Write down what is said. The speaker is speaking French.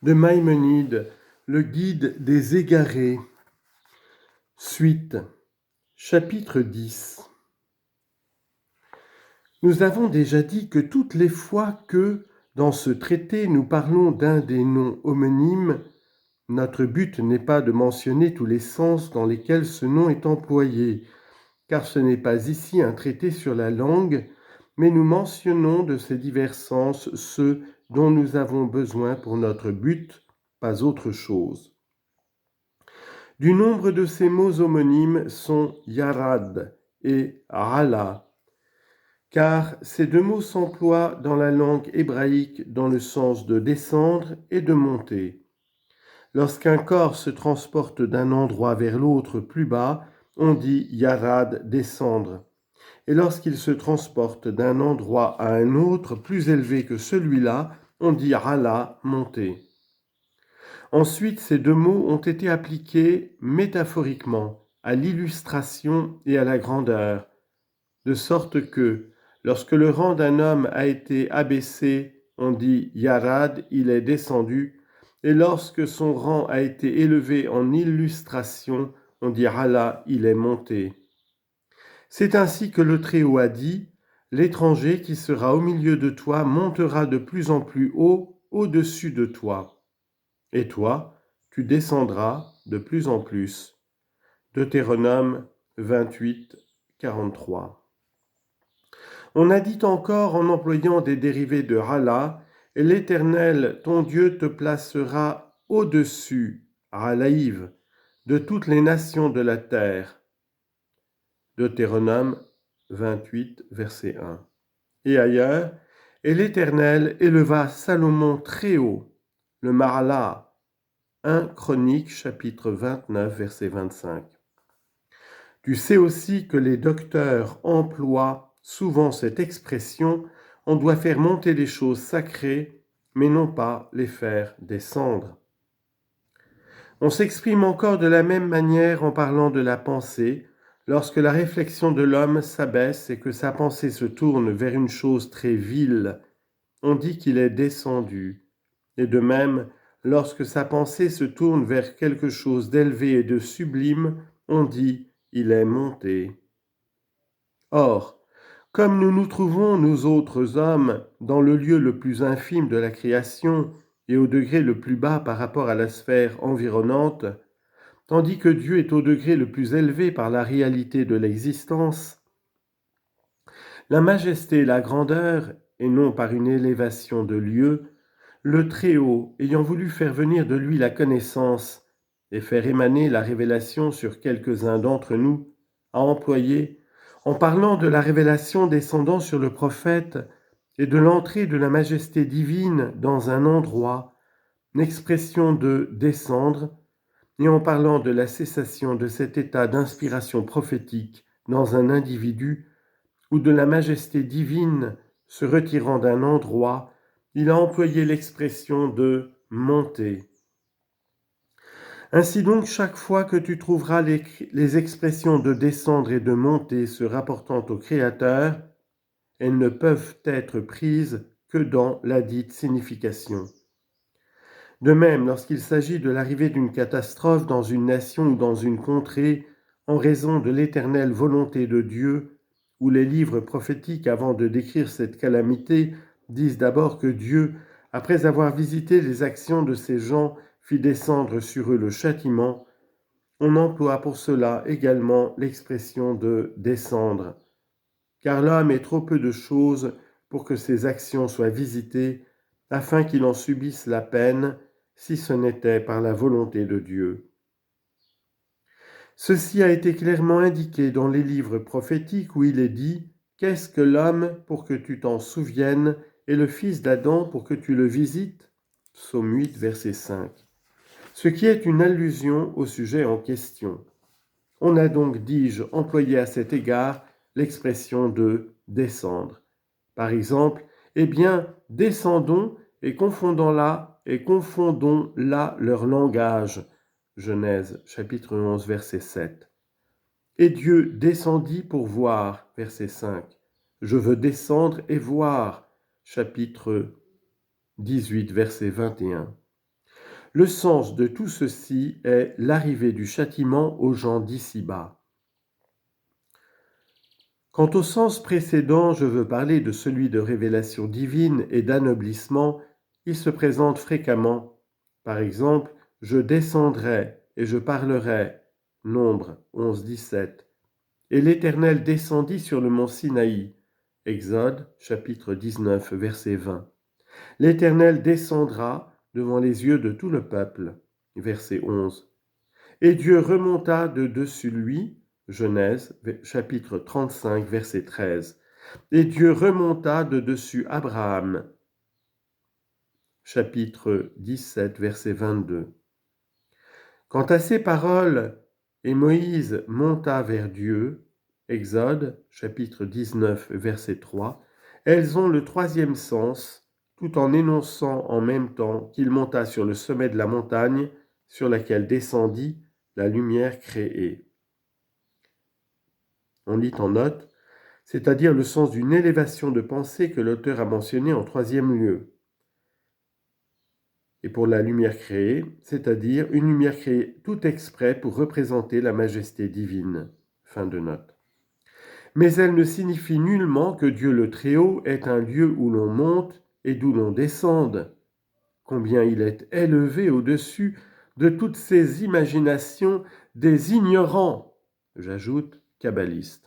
de Maïmonide, le guide des égarés. Suite, chapitre 10. Nous avons déjà dit que toutes les fois que, dans ce traité, nous parlons d'un des noms homonymes, notre but n'est pas de mentionner tous les sens dans lesquels ce nom est employé, car ce n'est pas ici un traité sur la langue, mais nous mentionnons de ces divers sens ceux dont nous avons besoin pour notre but, pas autre chose. Du nombre de ces mots homonymes sont yarad et ala, car ces deux mots s'emploient dans la langue hébraïque dans le sens de descendre et de monter. Lorsqu'un corps se transporte d'un endroit vers l'autre plus bas, on dit yarad, descendre. Et lorsqu'il se transporte d'un endroit à un autre plus élevé que celui-là, on dit ala, monter. Ensuite, ces deux mots ont été appliqués métaphoriquement à l'illustration et à la grandeur, de sorte que, lorsque le rang d'un homme a été abaissé, on dit yarad, il est descendu, et lorsque son rang a été élevé en illustration, on dit ala, il est monté. C'est ainsi que le Très-Haut a dit, l'étranger qui sera au milieu de toi montera de plus en plus haut au-dessus de toi. Et toi, tu descendras de plus en plus. Deutéronome 28, 43. On a dit encore en employant des dérivés de Hala, et l'Éternel, ton Dieu, te placera au-dessus, Halaïv, de toutes les nations de la terre. Deutéronome 28, verset 1. Et ailleurs, et l'Éternel éleva Salomon très haut, le Mahala, 1 Chroniques, chapitre 29, verset 25. Tu sais aussi que les docteurs emploient souvent cette expression, on doit faire monter les choses sacrées, mais non pas les faire descendre. On s'exprime encore de la même manière en parlant de la pensée, lorsque la réflexion de l'homme s'abaisse et que sa pensée se tourne vers une chose très vile, on dit qu'il est descendu. Et de même, lorsque sa pensée se tourne vers quelque chose d'élevé et de sublime, on dit il est monté. Or, comme nous nous trouvons, nous autres hommes, dans le lieu le plus infime de la création et au degré le plus bas par rapport à la sphère environnante, tandis que Dieu est au degré le plus élevé par la réalité de l'existence, la majesté et la grandeur, et non par une élévation de lieu, le Très-Haut, ayant voulu faire venir de lui la connaissance et faire émaner la révélation sur quelques-uns d'entre nous, a employé, en parlant de la révélation descendant sur le prophète et de l'entrée de la majesté divine dans un endroit, l'expression de descendre, et en parlant de la cessation de cet état d'inspiration prophétique dans un individu ou de la majesté divine se retirant d'un endroit, il a employé l'expression de monter. Ainsi donc, chaque fois que tu trouveras les expressions de descendre et de monter se rapportant au Créateur, elles ne peuvent être prises que dans la dite signification. De même, lorsqu'il s'agit de l'arrivée d'une catastrophe dans une nation ou dans une contrée, en raison de l'éternelle volonté de Dieu, où les livres prophétiques, avant de décrire cette calamité, disent d'abord que Dieu, après avoir visité les actions de ces gens, fit descendre sur eux le châtiment, on emploie pour cela également l'expression de descendre, car l'homme est trop peu de choses pour que ses actions soient visitées, afin qu'il en subisse la peine, si ce n'était par la volonté de Dieu. Ceci a été clairement indiqué dans les livres prophétiques où il est dit « Qu'est-ce que l'homme pour que tu t'en souviennes et le fils d'Adam pour que tu le visites ?» Psaume 8, verset 5. Ce qui est une allusion au sujet en question. On a donc, dis-je, employé à cet égard l'expression de « descendre ». Par exemple, « Eh bien, descendons et confondons là leur langage. » Genèse, chapitre 11, verset 7. Et Dieu descendit pour voir, verset 5. Je veux descendre et voir, chapitre 18, verset 21. Le sens de tout ceci est l'arrivée du châtiment aux gens d'ici-bas. Quant au sens précédent, je veux parler de celui de révélation divine et d'anoblissement. Il se présente fréquemment. Par exemple, je descendrai et je parlerai. Nombre 11, 17. Et l'Éternel descendit sur le mont Sinaï. Exode, chapitre 19, verset 20. L'Éternel descendra devant les yeux de tout le peuple. Verset 11. Et Dieu remonta de dessus lui. Genèse, chapitre 35, verset 13. Et Dieu remonta de dessus Abraham. Chapitre 17, verset 22. Quant à ces paroles, et Moïse monta vers Dieu, Exode, chapitre 19, verset 3, elles ont le troisième sens, tout en énonçant en même temps qu'il monta sur le sommet de la montagne sur laquelle descendit la lumière créée. On lit en note, c'est-à-dire le sens d'une élévation de pensée que l'auteur a mentionné en troisième lieu. Et pour la lumière créée, c'est-à-dire une lumière créée tout exprès pour représenter la majesté divine. Fin de note. Mais elle ne signifie nullement que Dieu le Très-Haut est un lieu où l'on monte et d'où l'on descende. Combien il est élevé au-dessus de toutes ces imaginations des ignorants, j'ajoute, kabbalistes.